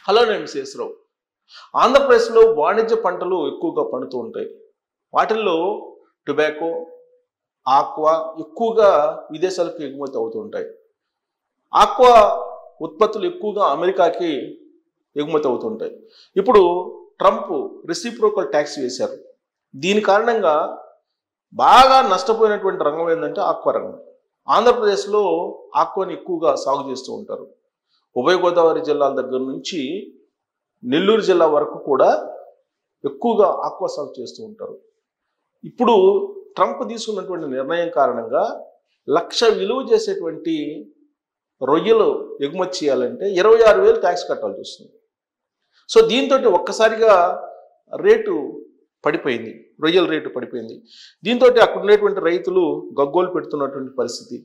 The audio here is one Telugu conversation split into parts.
హలో, నేను శేషరావు. ఆంధ్రప్రదేశ్లో వాణిజ్య పంటలు ఎక్కువగా పండుతూ ఉంటాయి. వాటిల్లో టొబాకో, ఆక్వా ఎక్కువగా విదేశాలకు ఎగుమతి అవుతూ ఉంటాయి. ఆక్వా ఉత్పత్తులు ఎక్కువగా అమెరికాకి ఎగుమతి అవుతుంటాయి. ఇప్పుడు ట్రంప్ రెసిప్రోకల్ ట్యాక్స్ వేశారు. దీని కారణంగా బాగా నష్టపోయినటువంటి రంగం ఏంటంటే ఆక్వా రంగం. ఆంధ్రప్రదేశ్లో ఆక్వాని ఎక్కువగా సాగు చేస్తూ ఉంటారు. ఉభయ గోదావరి జిల్లాల దగ్గర నుంచి నెల్లూరు జిల్లా వరకు కూడా ఎక్కువగా ఆక్వా సాగు చేస్తూ ఉంటారు. ఇప్పుడు ట్రంప్ తీసుకున్నటువంటి నిర్ణయం కారణంగా 1,00,000 విలువ చేసేటువంటి రొయ్యలు ఎగుమతి చేయాలంటే 26,000 ట్యాక్స్ కట్టాల్సి వస్తుంది. సో దీంతో ఒక్కసారిగా రేటు పడిపోయింది, రొయ్యల రేటు పడిపోయింది. దీంతో అక్కడ ఉండేటువంటి రైతులు గగ్గోలు పెడుతున్నటువంటి పరిస్థితి.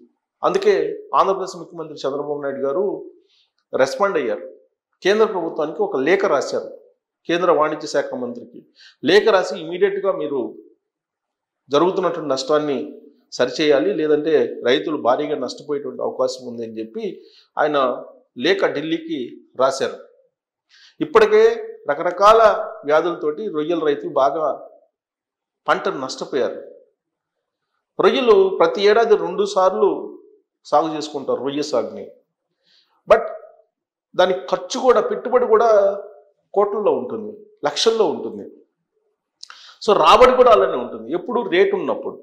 అందుకే ఆంధ్రప్రదేశ్ ముఖ్యమంత్రి చంద్రబాబు నాయుడు గారు రెస్పాండ్ అయ్యారు. కేంద్ర ప్రభుత్వానికి ఒక లేఖ రాశారు. కేంద్ర వాణిజ్య శాఖ మంత్రికి లేఖ రాసి ఇమీడియట్గా మీరు జరుగుతున్నటువంటి నష్టాన్ని సరిచేయాలి, లేదంటే రైతులు భారీగా నష్టపోయేటువంటి అవకాశం ఉంది అని చెప్పి ఆయన లేఖ ఢిల్లీకి రాశారు. ఇప్పటికే రకరకాల వ్యాధులతోటి రొయ్యల రైతులు బాగా పంటను నష్టపోయారు. రొయ్యలు ప్రతి ఏడాది 2 సార్లు సాగు చేసుకుంటారు రొయ్య సాగుని. బట్ దానికి ఖర్చు కూడా, పెట్టుబడి కూడా కోట్లలో ఉంటుంది, లక్షల్లో ఉంటుంది. సో రాబడి కూడా అలానే ఉంటుంది ఎప్పుడు రేటు ఉన్నప్పుడు.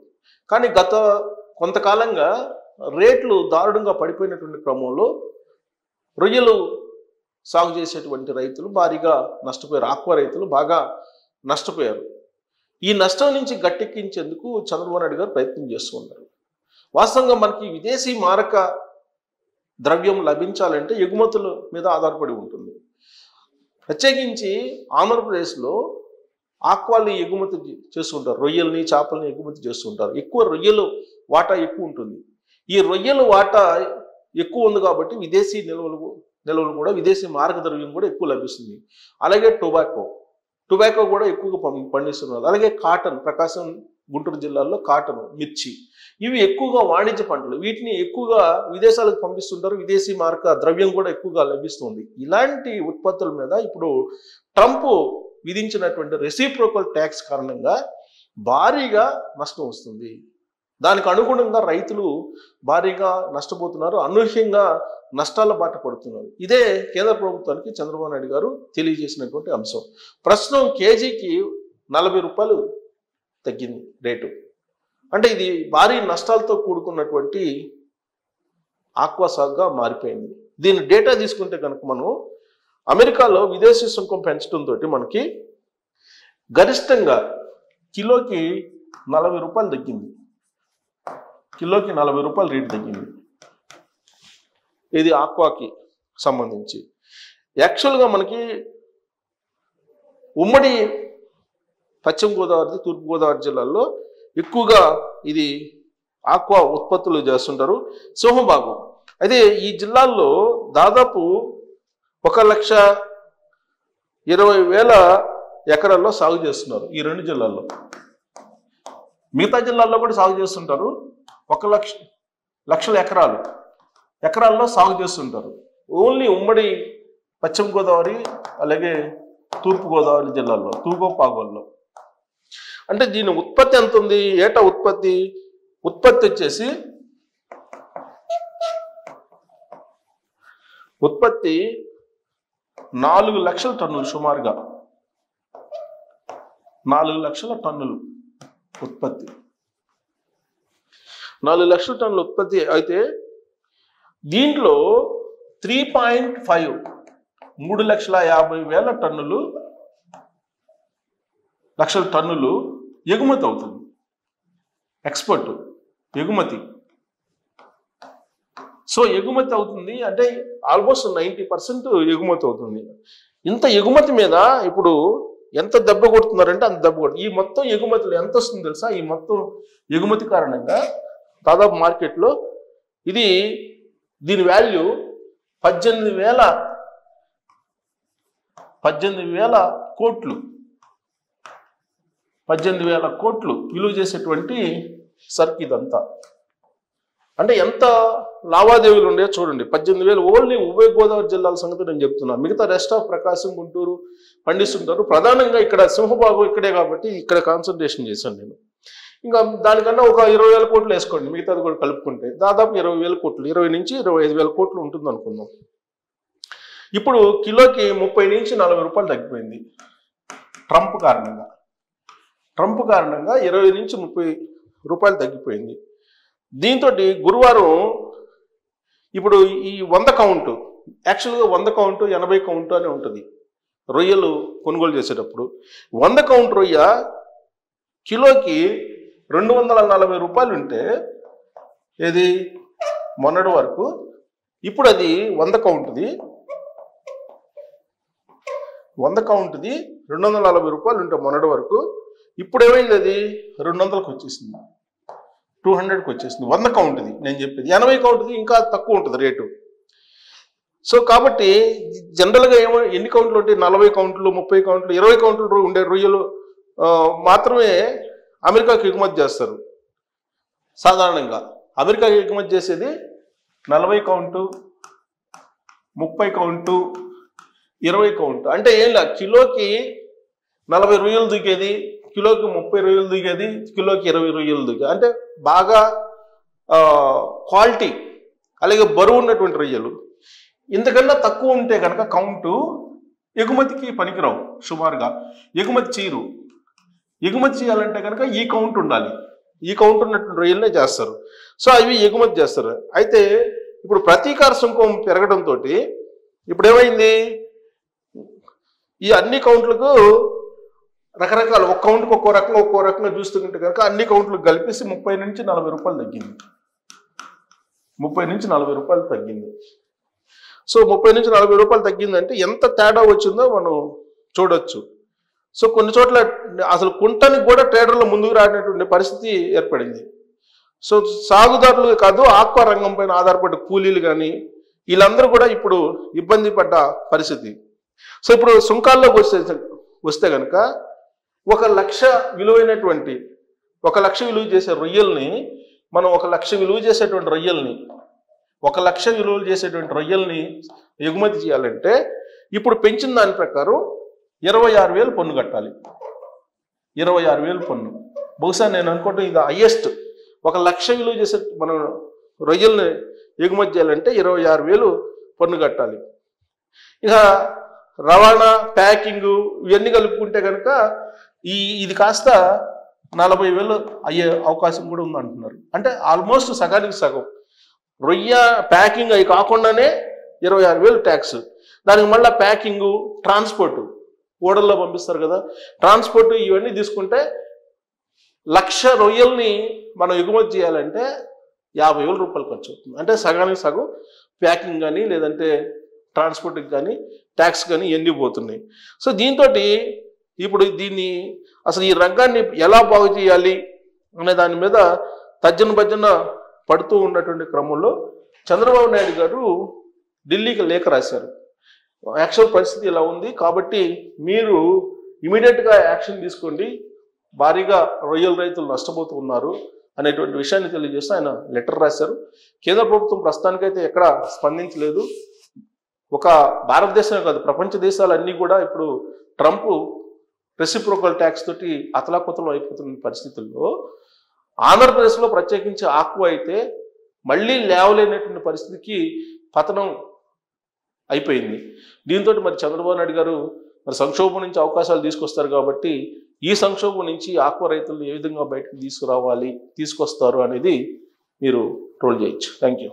కానీ గత కొంతకాలంగా రేట్లు దారుణంగా పడిపోయినటువంటి క్రమంలో రొయ్యలు సాగు చేసేటువంటి రైతులు భారీగా నష్టపోయారు. ఆక్వా రైతులు బాగా నష్టపోయారు. ఈ నష్టం నుంచి గట్టెక్కించేందుకు చంద్రబాబు నాయుడు గారు ప్రయత్నం చేస్తూ ఉన్నారు. వాస్తవంగా మనకి విదేశీ మారక ద్రవ్యం లభించాలంటే ఎగుమతుల మీద ఆధారపడి ఉంటుంది. ప్రత్యేకించి ఆంధ్రప్రదేశ్లో ఆక్వాల్ని ఎగుమతి చేస్తుంటారు, రొయ్యల్ని చేపల్ని ఎగుమతి చేస్తుంటారు. ఎక్కువ రొయ్యలు వాటా ఎక్కువ ఉంటుంది. ఈ రొయ్యల వాటా ఎక్కువ ఉంది కాబట్టి విదేశీ నిల్వలు కూడా, విదేశీ మారక ద్రవ్యం కూడా ఎక్కువ లభిస్తుంది. అలాగే టొబాకో కూడా ఎక్కువగా పండిస్తున్నారు. అలాగే కాటన్, ప్రకాశం గుంటూరు జిల్లాల్లో కాటన్, మిర్చి, ఇవి ఎక్కువగా వాణిజ్య పంటలు. వీటిని ఎక్కువగా విదేశాలకు పంపిస్తుంటారు. విదేశీ మారక ద్రవ్యం కూడా ఎక్కువగా లభిస్తుంది. ఇలాంటి ఉత్పత్తుల మీద ఇప్పుడు ట్రంప్ విధించినటువంటి రెసిప్రోకల్ ట్యాక్స్ కారణంగా భారీగా నష్టం వస్తుంది. దానికి అనుగుణంగా రైతులు భారీగా నష్టపోతున్నారు, అనూహ్యంగా నష్టాల బాట పడుతున్నారు. ఇదే కేంద్ర ప్రభుత్వానికి చంద్రబాబు నాయుడు గారు తెలియజేసినటువంటి అంశం. ప్రస్తుతం కేజీకి 40 రూపాయలు తగ్గింది రేటు. అంటే ఇది భారీ నష్టాలతో కూడుకున్నటువంటి ఆక్వా సాగుగా మారిపోయింది. దీని డేటా తీసుకుంటే కనుక మనం అమెరికాలో విదేశీ సుంకం పెంచడంతో మనకి గరిష్టంగా కిలోకి 40 రూపాయలు తగ్గింది. కిలోకి 40 రూపాయలు రేటు తగ్గింది. ఇది ఆక్వాకి సంబంధించి. యాక్చువల్గా మనకి ఉమ్మడి పశ్చిమ గోదావరి, తూర్పు గోదావరి జిల్లాల్లో ఎక్కువగా ఇది ఆక్వా ఉత్పత్తులు చేస్తుంటారు, సింహభాగం. అయితే ఈ జిల్లాల్లో దాదాపు 1,20,000 ఎకరాల్లో సాగు చేస్తున్నారు ఈ 2 జిల్లాల్లో. మిగతా జిల్లాల్లో కూడా సాగు చేస్తుంటారు. 1,00,000 ఎకరాల్లో సాగు చేస్తుంటారు. ఓన్లీ ఉమ్మడి పశ్చిమ గోదావరి అలాగే తూర్పు గోదావరి జిల్లాల్లో, తూగోపాగోల్లో. అంటే దీని ఉత్పత్తి ఎంత ఉంది? ఏటా ఉత్పత్తి వచ్చేసి 4 లక్షల టన్నులు, సుమారుగా 4 లక్షల టన్నులు ఉత్పత్తి. 4 లక్షల టన్నుల ఉత్పత్తి అయితే దీంట్లో 3.5 3,50,000 లక్షల టన్నులు ఎగుమతి అవుతుంది. ఎక్స్పోర్ట్, ఎగుమతి. సో ఎగుమతి అవుతుంది అంటే ఆల్మోస్ట్ 90% ఎగుమతి అవుతుంది. ఇంత ఎగుమతి మీద ఇప్పుడు ఎంత దెబ్బ కొడుతున్నారంటే అంత దెబ్బ కొడుతుంది. ఈ మొత్తం ఎగుమతులు ఎంత వస్తుంది తెలుసా? ఈ మొత్తం ఎగుమతి కారణంగా దాదాపు మార్కెట్లో దీని వాల్యూ 18,000 కోట్లు. 18,000 కోట్లు విలువ చేసేటువంటి సరుకు ఇదంతా. అంటే ఎంత లావాదేవీలు ఉండే చూడండి 18,000 ఓన్లీ ఉభయ గోదావరి జిల్లాల సంగతి నేను చెప్తున్నా. మిగతా రెస్ట్ ఆఫ్ ప్రకాశం, గుంటూరు పండిస్తుంటారు. ప్రధానంగా ఇక్కడ సింహభాగం ఇక్కడే కాబట్టి ఇక్కడ కాన్సన్ట్రేషన్ చేశాను నేను. ఇంకా దానికన్నా ఒక 20,000 కోట్లు వేసుకోండి, మిగతాది కూడా కలుపుకుంటే దాదాపు 20,000 కోట్లు, 20 నుంచి 25,000 కోట్లు ఉంటుంది అనుకుందాం. ఇప్పుడు కిలోకి 30 నుంచి 40 రూపాయలు తగ్గిపోయింది ట్రంప్ కారణంగా. 20 నుంచి 30 రూపాయలు తగ్గిపోయింది. దీంతో గురువారం ఇప్పుడు ఈ 100 కౌంటు, యాక్చువల్గా 100 కౌంటు 80 కౌంటు అని ఉంటుంది రొయ్యలు కొనుగోలు చేసేటప్పుడు. 100 కౌంటు రొయ్య కిలోకి 240 రూపాయలు ఉంటే ఏది మొన్నటి వరకు, ఇప్పుడు అది 100 కౌంటుది 240 రూపాయలు ఉంటే మొన్నటి వరకు, ఇప్పుడు ఏమైంది అది 200కి వచ్చేసింది, 200కి వచ్చేసింది. 100 కౌంటుది నేను చెప్పేది. 80 కౌంటుది ఇంకా తక్కువ ఉంటుంది రేటు. సో కాబట్టి జనరల్గా ఎన్ని కౌంట్లు ఉంటాయి? 40 కౌంట్లు, 30 కౌంట్లు, 20 కౌంట్లు ఉండే రొయ్యలు మాత్రమే అమెరికాకి ఎగుమతి చేస్తారు. సాధారణంగా అమెరికాకి ఎగుమతి చేసేది 40 కౌంటు, 30 కౌంటు, 20 కౌంటు. అంటే ఏం లేదు, కిలోకి 40 రొయ్యలు దిగేది, కిలోకి 30 రొయ్యలు దిగేది, కిలోకి 20 రొయ్యలు దిగేది. అంటే బాగా క్వాలిటీ అలాగే బరువు ఉన్నటువంటి రొయ్యలు. ఇంతకన్నా తక్కువ ఉంటే కనుక కౌంటు ఎగుమతికి పనికిరావు. సుమారుగా ఎగుమతి చేయరు. ఎగుమతి చేయాలంటే కనుక ఈ కౌంట్ ఉండాలి. ఈ కౌంట్ ఉన్నటువంటి రొయ్యలనే చేస్తారు. సో అవి ఎగుమతి చేస్తారు. అయితే ఇప్పుడు ప్రతీకార సుంకం పెరగడంతో ఇప్పుడు ఏమైంది, ఈ అన్ని కౌంట్లకు రకరకాల, ఒక కౌంట్కి ఒక్కో రకంగా చూస్తుంటే కనుక అన్ని కౌంట్లకు కలిపేసి 30 నుంచి 40 రూపాయలు తగ్గింది. 30 నుంచి 40 రూపాయలు తగ్గింది. సో 30 నుంచి 40 రూపాయలు తగ్గిందంటే ఎంత తేడా వచ్చిందో మనం చూడొచ్చు. సో కొన్ని చోట్ల అసలు కుంటానికి కూడా ట్రేడర్లు ముందుకు రానటువంటి పరిస్థితి ఏర్పడింది. సో సాగుదారులు కాదు, ఆక్వా రంగం పైన ఆధారపడ్డ కూలీలు కానీ వీళ్ళందరూ కూడా ఇప్పుడు ఇబ్బంది పడ్డ పరిస్థితి. సో ఇప్పుడు సుంకాల్లోకి వస్తే కనుక 1 లక్ష విలువైనటువంటి 1 లక్ష విలువ చేసే రొయ్యల్ని మనం 1 లక్ష విలువ చేసేటువంటి రొయ్యల్ని 1 లక్ష విలువలు చేసేటువంటి రొయ్యల్ని ఎగుమతి చేయాలంటే ఇప్పుడు పెంచిన దాని ప్రకారం 26,000 పన్ను కట్టాలి. 26,000 పన్ను. బహుశా నేను అనుకుంటే ఇది హైయెస్ట్. 1 లక్ష విలువ చేసే మనం రొయ్యల్ని ఎగుమతి చేయాలంటే 26,000 పన్ను కట్టాలి. ఇక రవాణా, ప్యాకింగ్ ఇవన్నీ కలుపుకుంటే కనుక ఇది కాస్త 40,000 అయ్యే అవకాశం కూడా ఉందంటున్నారు. అంటే ఆల్మోస్ట్ సగానికి సగం. రొయ్య ప్యాకింగ్ అవి కాకుండానే 26,000 ట్యాక్స్. దానికి మళ్ళీ ప్యాకింగు, ట్రాన్స్పోర్టు, ఓడల్లో పంపిస్తారు కదా, ట్రాన్స్పోర్ట్ ఇవన్నీ తీసుకుంటే 1 లక్ష రొయ్యల్ని మనం ఎగుమతి చేయాలంటే 50,000 రూపాయలు ఖర్చు అవుతుంది. అంటే సగానికి సగం ప్యాకింగ్ కానీ లేదంటే ట్రాన్స్పోర్ట్కి కానీ ట్యాక్స్ కానీ ఇవన్నీ పోతున్నాయి. సో దీంతో ఇప్పుడు దీన్ని అసలు ఈ రంగాన్ని ఎలా బాగు చేయాలి అనే దాని మీద తర్జన పడుతూ ఉన్నటువంటి క్రమంలో చంద్రబాబు నాయుడు గారు ఢిల్లీకి లేఖ రాశారు. యాక్చువల్ పరిస్థితి ఇలా ఉంది కాబట్టి మీరు ఇమీడియట్గా యాక్షన్ తీసుకోండి, భారీగా రొయ్యల రైతులు నష్టపోతూ ఉన్నారు అనేటువంటి విషయాన్ని తెలియజేస్తూ ఆయన లెటర్ రాశారు. కేంద్ర ప్రభుత్వం ప్రస్తుతానికైతే ఎక్కడ స్పందించలేదు. ఒక భారతదేశమే కాదు, ప్రపంచ దేశాలన్నీ కూడా ఇప్పుడు ట్రంప్ రెసిప్రోకల్ ట్యాక్స్ తోటి అతలాకుతలం అయిపోతున్న పరిస్థితుల్లో ఆంధ్రప్రదేశ్లో ప్రత్యేకించి ఆక్వా అయితే మళ్ళీ లేవలేనటువంటి పరిస్థితికి పతనం అయిపోయింది. దీంతో మరి చంద్రబాబు నాయుడు గారు మరి సంక్షోభం నుంచి అవకాశాలు తీసుకొస్తారు కాబట్టి ఈ సంక్షోభం నుంచి ఆక్వా రైతులను ఏ విధంగా బయటకు తీసుకొస్తారు అనేది మీరు ట్రోల్ చేయొచ్చు. Thank you.